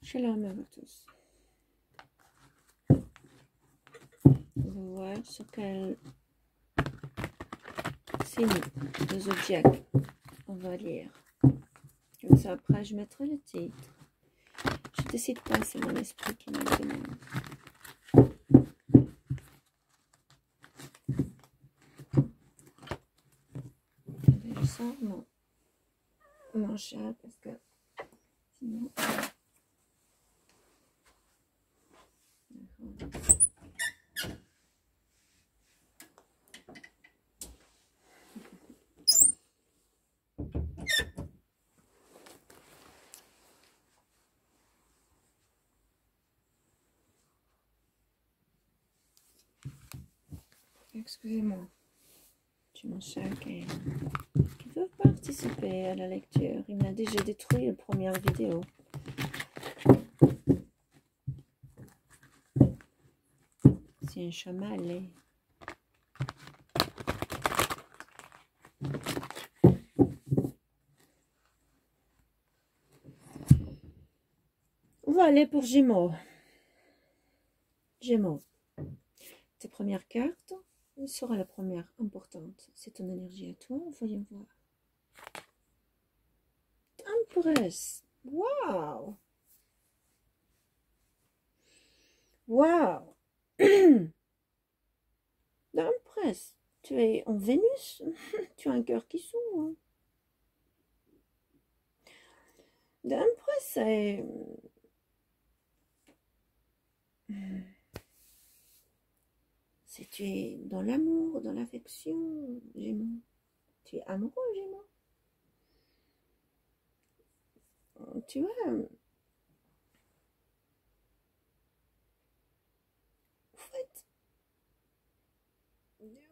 Shalom à vous tous. On va voir sur quel signe de zodiaque on va lire. Comme ça, après, je mettrai le titre. Je ne décide pas, c'est mon esprit qui me le demande. Je sors mon chat parce que sinon... Excusez-moi, j'ai mon chat qui veut participer à la lecture. Il m'a déjà détruit la première vidéo. C'est un chat malais. On va aller pour Gémeaux. Gémeaux. Ta première carte sera la première importante. C'est ton énergie à toi. Voyons voir. Empress. Waouh. Waouh. Empress. Tu es en Vénus. Tu as un cœur qui s'ouvre. Empress, c'est... Si tu es dans l'amour, dans l'affection, Gémeaux. Tu es amoureux, Gémeaux. Tu vois,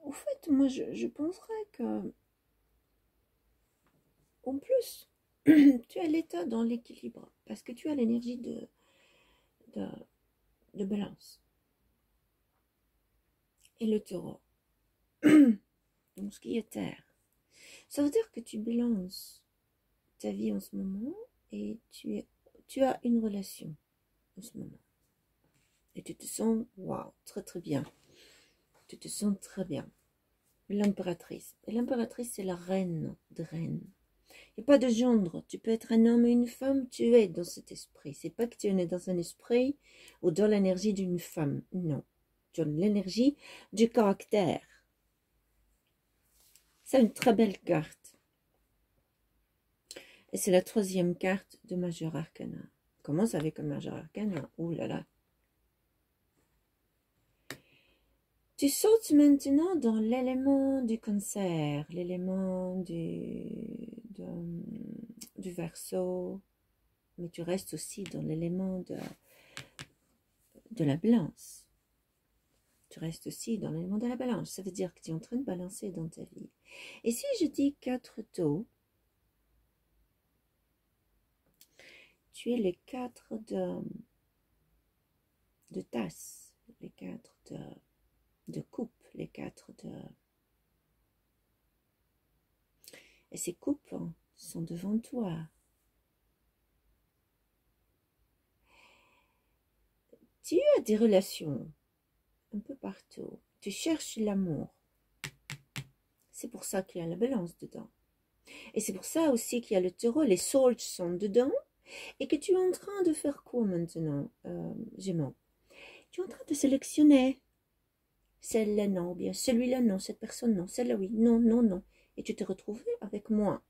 au fait, moi, je penserais que, en plus, tu as l'état dans l'équilibre, parce que tu as l'énergie de balance. Et le taureau. Donc, ce qui est terre. Ça veut dire que tu balances ta vie en ce moment et tu as une relation en ce moment. Et tu te sens, waouh, très très bien. Tu te sens très bien. L'impératrice. Et l'impératrice, c'est la reine de reines. Il n'y a pas de gendre. Tu peux être un homme et une femme, tu es dans cet esprit. C'est pas que tu es dans un esprit ou dans l'énergie d'une femme. Non. Tu as l'énergie du caractère. C'est une très belle carte. Et c'est la troisième carte de Major Arcana. On commence avec un Major Arcana. Ouh là là. Tu sautes maintenant dans l'élément du Cancer, l'élément du Verseau, mais tu restes aussi dans l'élément de la Balance. Tu restes aussi dans l'élément de la Balance. Ça veut dire que tu es en train de balancer dans ta vie. Et si je dis 4 taux, tu es les 4 de tasse, les 4 de coupe, les 4 de... Et ces coupes sont devant toi. Tu as des relations un peu partout. Tu cherches l'amour. C'est pour ça qu'il y a la balance dedans. Et c'est pour ça aussi qu'il y a le taureau, les swords sont dedans. Et que tu es en train de faire quoi maintenant, Gémeaux? Tu es en train de sélectionner. Celle-là non, ou bien celui-là non, cette personne non, celle-là oui, non, non, non. Et tu te retrouves avec moins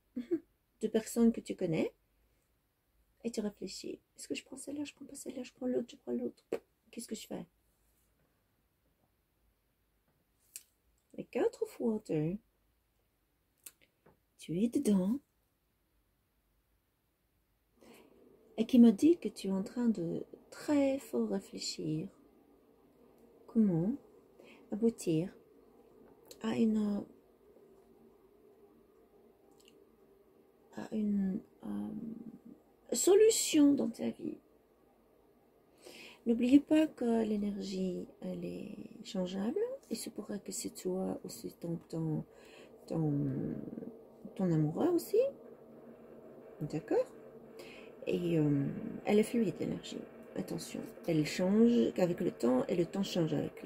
de personnes que tu connais. Et tu réfléchis. Est-ce que je prends celle-là, je prends pas celle-là, je prends l'autre, je prends l'autre. Qu'est-ce que je fais? Les 4 fois 2, tu es dedans. Et qui me dit que tu es en train de très fort réfléchir. Comment aboutir à une solution dans ta vie. N'oubliez pas que l'énergie, elle est changeable. Il se pourrait que c'est toi aussi, ton amoureux aussi. D'accord? Et elle est fluide, l'énergie. Attention, elle change avec le temps et le temps change avec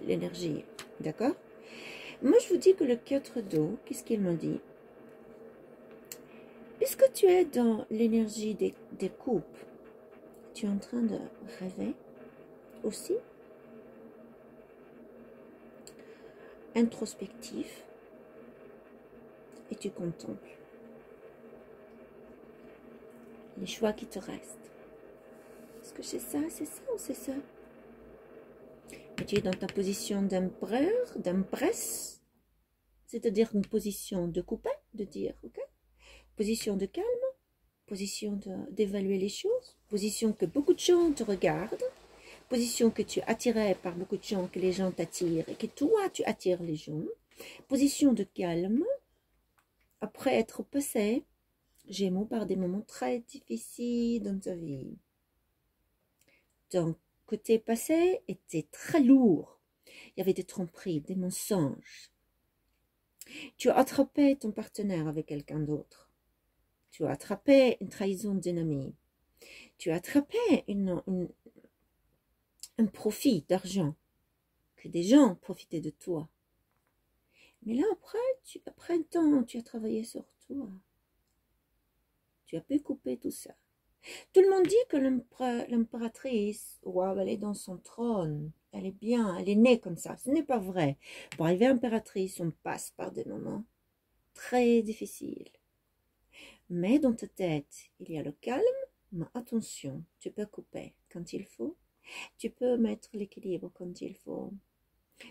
l'énergie. D'accord? Moi, je vous dis que le 4 d'eau, qu'est-ce qu'il m'a dit? Puisque tu es dans l'énergie des coupes, tu es en train de rêver aussi, introspectif, et tu contemples les choix qui te restent. Est-ce que c'est ça ou c'est ça? Et tu es dans ta position d'empereur, d'empresse, c'est-à-dire une position de coupé, de dire, ok, position de calme, position d'évaluer les choses, position que beaucoup de gens te regardent, position que tu es attiré par beaucoup de gens, que les gens t'attirent et que toi tu attires les gens, position de calme, après être passé, Gémeaux, par des moments très difficiles dans ta vie. Ton côté passé était très lourd, il y avait des tromperies, des mensonges. Tu as attrapé ton partenaire avec quelqu'un d'autre. Tu as attrapé une trahison d'un ami. Tu as attrapé un profit d'argent, que des gens profitaient de toi. Mais là, après un temps, tu as travaillé sur toi. Tu as pu couper tout ça. Tout le monde dit que l'impératrice, wow, elle est dans son trône. Elle est bien, elle est née comme ça. Ce n'est pas vrai. Pour arriver à impératrice, on passe par des moments très difficiles. Mais dans ta tête, il y a le calme, mais attention, tu peux couper quand il faut. Tu peux mettre l'équilibre quand il faut.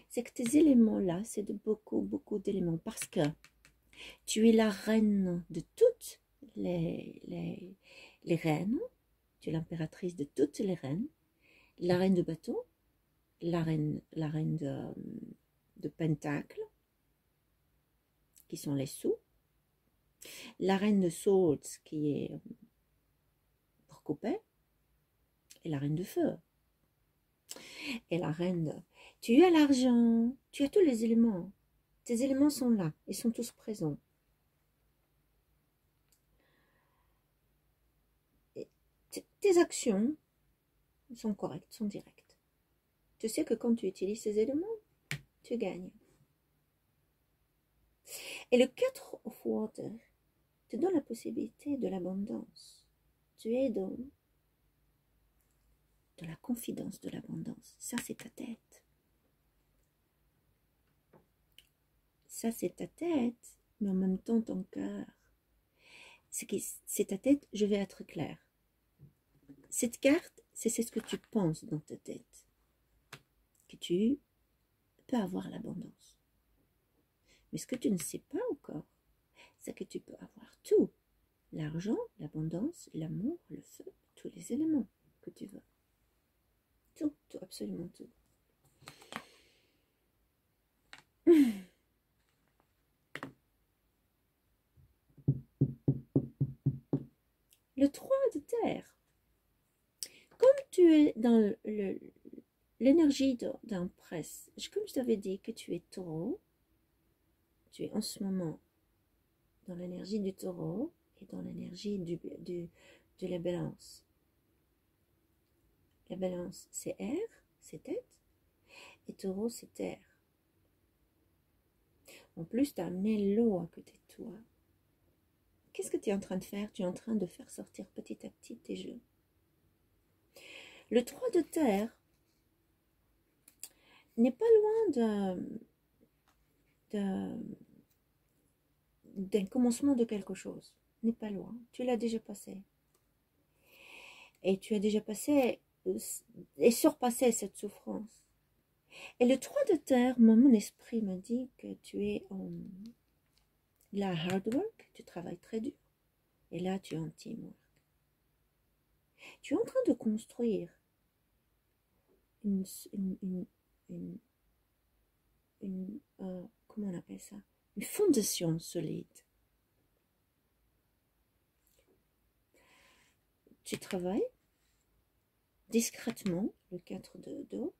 C'est que tes éléments-là, c'est de beaucoup d'éléments. Parce que tu es la reine de toutes les reines. Tu es l'impératrice de toutes les reines. La reine de bateau, la reine de pentacle, qui sont les sous. La reine de swords, qui est pour couper. Et la reine de feu. Et la reine de... Tu as l'argent, tu as tous les éléments. Tes éléments sont là, ils sont tous présents. Et tes actions sont correctes, sont directes. Tu sais que quand tu utilises ces éléments, tu gagnes. Et le 4 of Water te donne la possibilité de l'abondance. Tu es dans de la confidence de l'abondance. Ça, c'est ta tête. Ça, c'est ta tête, mais en même temps ton cœur. C'est ta tête, je vais être claire. Cette carte, c'est ce que tu penses dans ta tête. Que tu peux avoir l'abondance. Mais ce que tu ne sais pas encore, c'est que tu peux avoir tout. L'argent, l'abondance, l'amour, le feu, tous les éléments que tu veux. Tout, absolument tout. Le 3 de terre. Comme tu es dans l'énergie d'un presse, comme je t'avais dit que tu es taureau, tu es en ce moment dans l'énergie du taureau et dans l'énergie de la balance. La balance, c'est air, c'est tête, et taureau, c'est terre. En plus, tu as amené l'eau à côté de toi. Qu'est-ce que tu es en train de faire? Tu es en train de faire sortir petit à petit tes jeux. Le 3 de terre n'est pas loin d'un commencement de quelque chose. N'est pas loin. Tu l'as déjà passé. Et tu as déjà passé et surpassé cette souffrance. Et le 3 de terre, mon esprit me dit que tu es en la hard work, tu travailles très dur. Et là, tu es en teamwork. Tu es en train de construire comment on appelle ça? Une fondation solide. Tu travailles discrètement, le 4 de dos.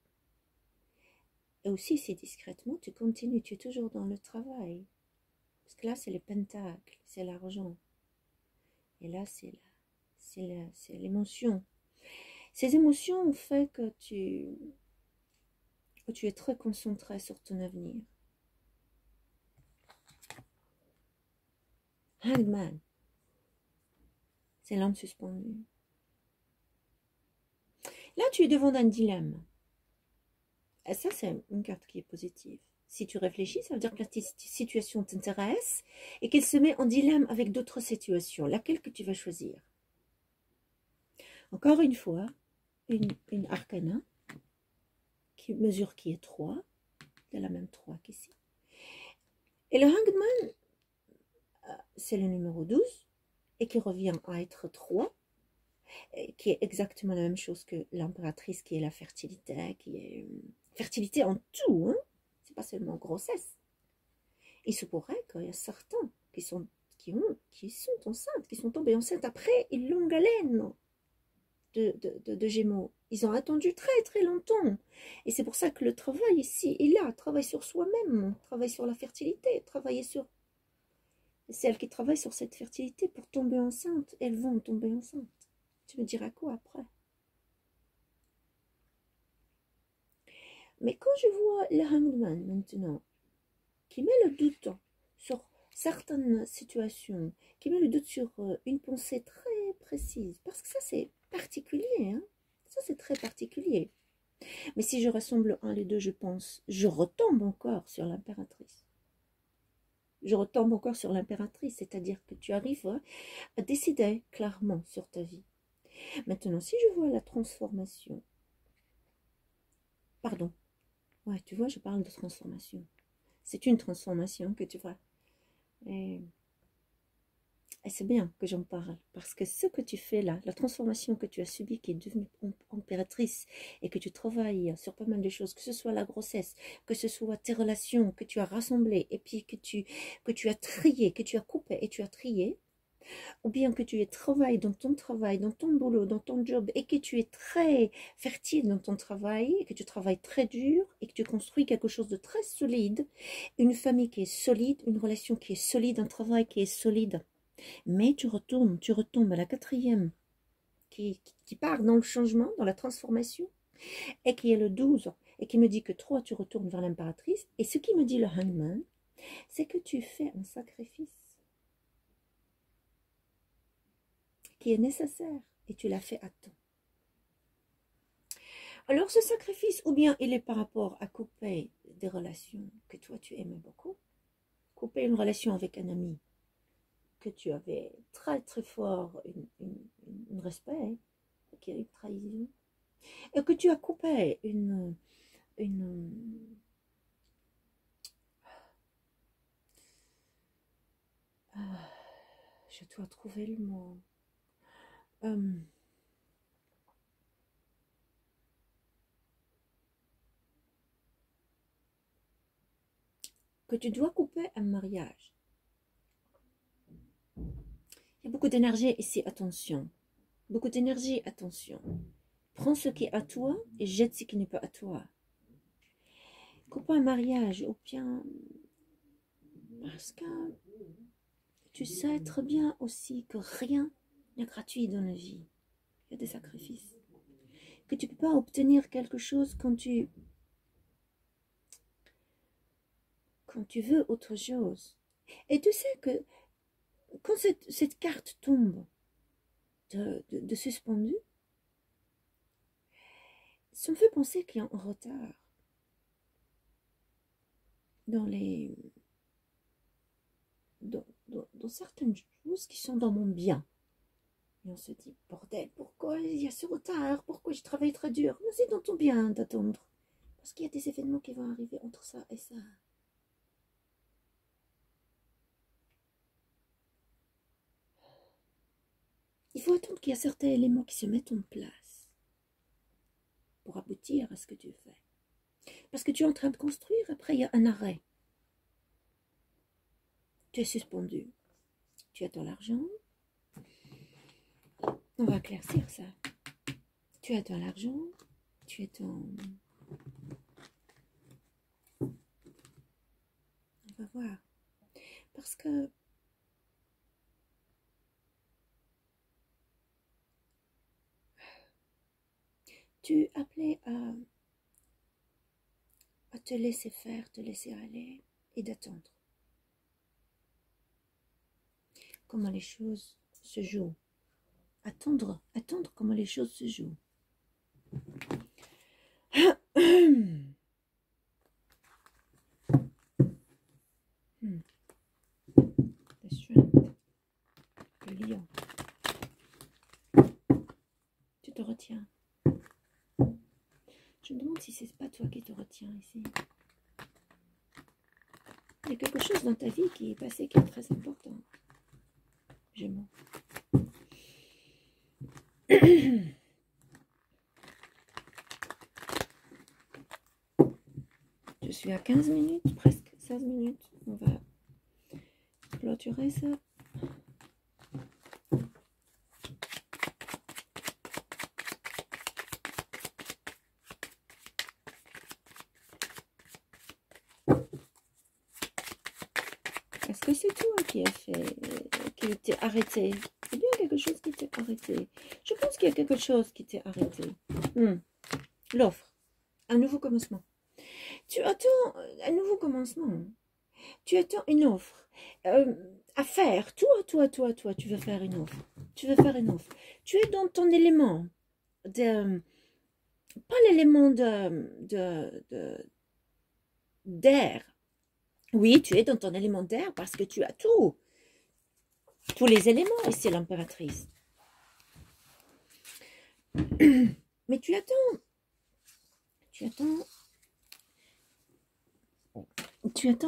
Et aussi, c'est discrètement, tu continues, tu es toujours dans le travail. Parce que là, c'est le pentacle, c'est l'argent. Et là, c'est c'est l'émotion. Ces émotions ont fait que tu es très concentré sur ton avenir. Hangman, c'est l'âme suspendue. Là, tu es devant un dilemme. Et ça, c'est une carte qui est positive. Si tu réfléchis, ça veut dire que la situation t'intéresse et qu'elle se met en dilemme avec d'autres situations. Laquelle que tu vas choisir? Encore une fois, une arcana qui mesure qui est 3, de la même 3 qu'ici. Et le hangman, c'est le numéro 12 et qui revient à être 3, qui est exactement la même chose que l'impératrice, qui est la fertilité, qui est fertilité en tout, hein? C'est pas seulement grossesse. Il se pourrait qu'il y a certains qui sont enceintes, qui sont tombés enceintes après une longue haleine de Gémeaux. Ils ont attendu très très longtemps. Et c'est pour ça que le travail ici est là. Travail sur soi-même, travail sur la fertilité, travailler sur... Celles qui travaillent sur cette fertilité pour tomber enceinte, elles vont tomber enceintes. Tu me diras quoi après? Mais quand je vois le hangman maintenant, qui met le doute sur certaines situations, qui met le doute sur une pensée très précise, parce que ça c'est particulier, hein? Ça c'est très particulier. Mais si je rassemble un les deux, je pense, je retombe encore sur l'impératrice. Je retombe encore sur l'impératrice, c'est-à-dire que tu arrives à décider clairement sur ta vie. Maintenant, si je vois la transformation, pardon, ouais, tu vois, je parle de transformation. C'est une transformation que tu vois. Et c'est bien que j'en parle, parce que ce que tu fais là, la transformation que tu as subie, qui est devenue impératrice, et que tu travailles sur pas mal de choses, que ce soit la grossesse, que ce soit tes relations, que tu as rassemblées, et puis que tu as trié, que tu as coupé et tu as trié, ou bien que tu travailles dans ton boulot, dans ton job, et que tu es très fertile dans ton travail, et que tu travailles très dur, et que tu construis quelque chose de très solide, une famille qui est solide, une relation qui est solide, un travail qui est solide. Mais tu retombes à la quatrième, qui part dans le changement, dans la transformation, et qui est le 12, et qui me dit que 3, tu retournes vers l'impératrice, et ce qui me dit le hangman, c'est que tu fais un sacrifice qui est nécessaire, et tu l'as fait à temps. Alors ce sacrifice, ou bien il est par rapport à couper des relations que toi tu aimais beaucoup, couper une relation avec un ami que tu avais très très fort, un respect, qui a eu une trahison, et que tu as coupé je dois trouver le mot, que tu dois couper un mariage. Il y a beaucoup d'énergie ici, attention. Beaucoup d'énergie, attention. Prends ce qui est à toi et jette ce qui n'est pas à toi. Coupe un mariage, ou bien parce que tu sais très bien aussi que rien n'est gratuit dans la vie. Il y a des sacrifices. Que tu ne peux pas obtenir quelque chose quand tu veux autre chose. Et tu sais que quand cette carte tombe de suspendu, ça me fait penser qu'il y a un retard dans certaines choses qui sont dans mon bien. Et on se dit, bordel, pourquoi il y a ce retard? Pourquoi je travaille très dur? Mais c'est dans ton bien d'attendre. Parce qu'il y a des événements qui vont arriver entre ça et ça. Il faut attendre qu'il y a certains éléments qui se mettent en place pour aboutir à ce que tu fais. Parce que tu es en train de construire, après il y a un arrêt. Tu es suspendu. Tu as de l'argent. On va éclaircir ça. Tu as de l'argent. Tu es en... On va voir. Parce que tu appelais à te laisser faire, te laisser aller et d'attendre. Comment les choses se jouent. Attendre comment les choses se jouent. The Strength. Le lion. Tu te retiens. Je me demande si c'est pas toi qui te retiens ici. Il y a quelque chose dans ta vie qui est passé qui est très important. Gémeaux. Je suis à 15 minutes, presque 16 minutes. On va clôturer ça. Est-ce que c'est toi qui t'es arrêté? C'est bien quelque chose qui t'est arrêté. Je pense qu'il y a quelque chose qui t'est arrêté. L'offre. Un nouveau commencement. Tu attends un nouveau commencement. Tu attends une offre à faire. Toi, tu veux faire une offre. Tu veux faire une offre. Tu es dans ton élément de... Pas l'élément d'air. Oui, tu es dans ton élément d'air parce que tu as tous les éléments ici, l'impératrice. Mais tu attends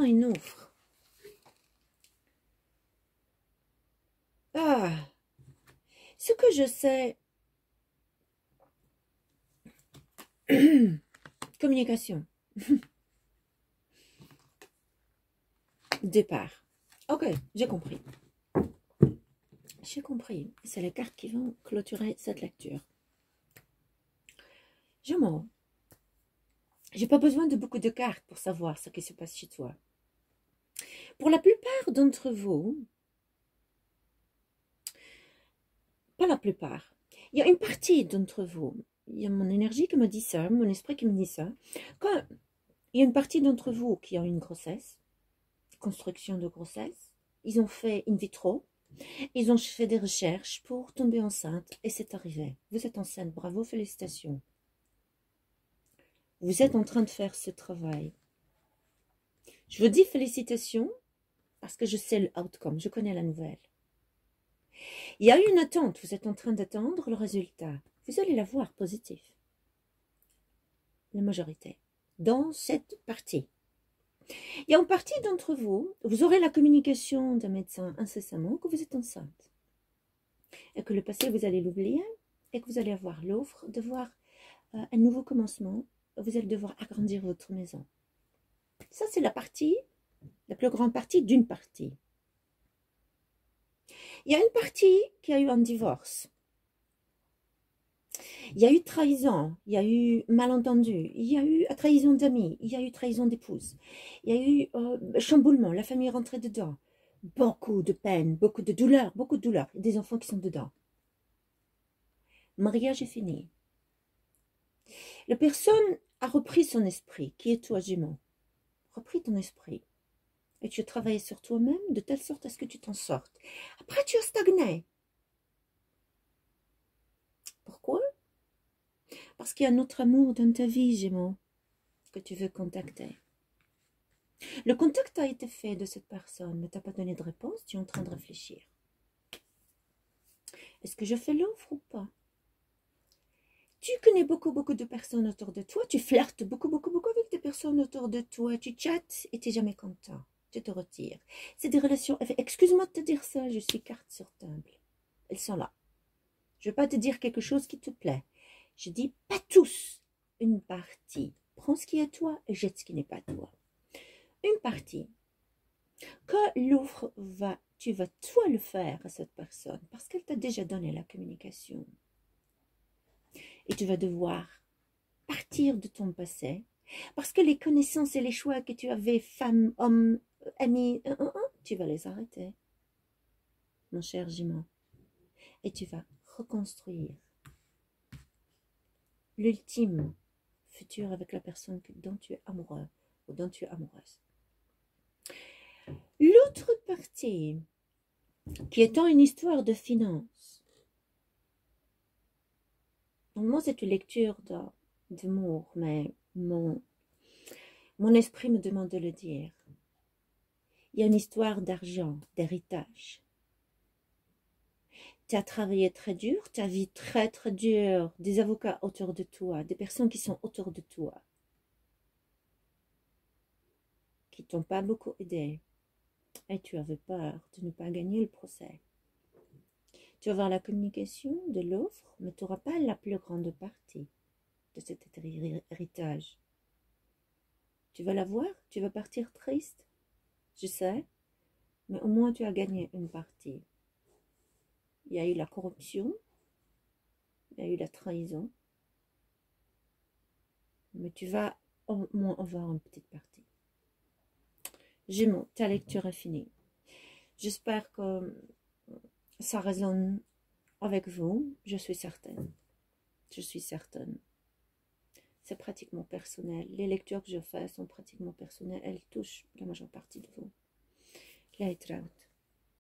une offre. Ce que je sais, communication. Départ. Ok, j'ai compris. J'ai compris. C'est les cartes qui vont clôturer cette lecture. Gémeaux. J'ai pas besoin de beaucoup de cartes pour savoir ce qui se passe chez toi. Pour la plupart d'entre vous, pas la plupart, il y a une partie d'entre vous, il y a mon énergie qui me dit ça, mon esprit qui me dit ça, quand il y a une partie d'entre vous qui a une grossesse, construction de grossesse, ils ont fait in vitro, ils ont fait des recherches pour tomber enceinte et c'est arrivé. Vous êtes enceinte, bravo, félicitations. Vous êtes en train de faire ce travail. Je vous dis félicitations parce que je sais le outcome, je connais la nouvelle. Il y a eu une attente, vous êtes en train d'attendre le résultat. Vous allez la voir positif. La majorité. Dans cette partie. Il y a une partie d'entre vous, vous aurez la communication d'un médecin incessamment que vous êtes enceinte. Et que le passé, vous allez l'oublier et que vous allez avoir l'offre de voir un nouveau commencement. Vous allez devoir agrandir votre maison. Ça, c'est la partie, la plus grande partie d'une partie. Il y a une partie qui a eu un divorce. Il y a eu trahison, il y a eu malentendu, il y a eu trahison d'amis, il y a eu trahison d'épouse, il y a eu chamboulement, la famille est rentrée dedans. Beaucoup de peine, beaucoup de douleur, des enfants qui sont dedans. Mariage est fini. La personne a repris son esprit, qui est toi, Gémeaux. Repris ton esprit. Et tu as travaillé sur toi-même de telle sorte à ce que tu t'en sortes. Après, tu as stagné. Pourquoi? Parce qu'il y a un autre amour dans ta vie, Gémeaux, que tu veux contacter. Le contact a été fait de cette personne, mais tu n'as pas donné de réponse, tu es en train de réfléchir. Est-ce que je fais l'offre ou pas? Tu connais beaucoup de personnes autour de toi, tu flirtes beaucoup avec des personnes autour de toi, tu chattes et tu n'es jamais content, tu te retires. C'est des relations, excuse-moi de te dire ça, je suis carte sur table. Elles sont là. Je ne vais pas te dire quelque chose qui te plaît. Je dis pas tous, une partie. Prends ce qui est à toi et jette ce qui n'est pas à toi. Une partie. Quand l'offre va, tu vas toi le faire à cette personne parce qu'elle t'a déjà donné la communication. Et tu vas devoir partir de ton passé parce que les connaissances et les choix que tu avais, femme, homme, ami, tu vas les arrêter, mon cher Gémeaux. Et tu vas reconstruire. l'ultime futur avec la personne dont tu es amoureux ou dont tu es amoureuse. L'autre partie, qui étant une histoire de finances, moi c'est une lecture d'amour, mais mon esprit me demande de le dire. Il y a une histoire d'argent, d'héritage. Tu as travaillé très dur, tu as vécu très très dur, des avocats autour de toi, des personnes qui sont autour de toi, qui t'ont pas beaucoup aidé. Et tu avais peur de ne pas gagner le procès. Tu vas avoir la communication de l'offre, mais tu n'auras pas la plus grande partie de cet héritage. Tu vas la voir, tu vas partir triste, je sais, mais au moins tu as gagné une partie. Il y a eu la corruption, il y a eu la trahison, mais tu vas au moins avoir une petite partie. Gémeaux, ta lecture est finie. J'espère que ça résonne avec vous. Je suis certaine. Je suis certaine. C'est pratiquement personnel. Les lectures que je fais sont pratiquement personnelles. Elles touchent la majeure partie de vous. Light out.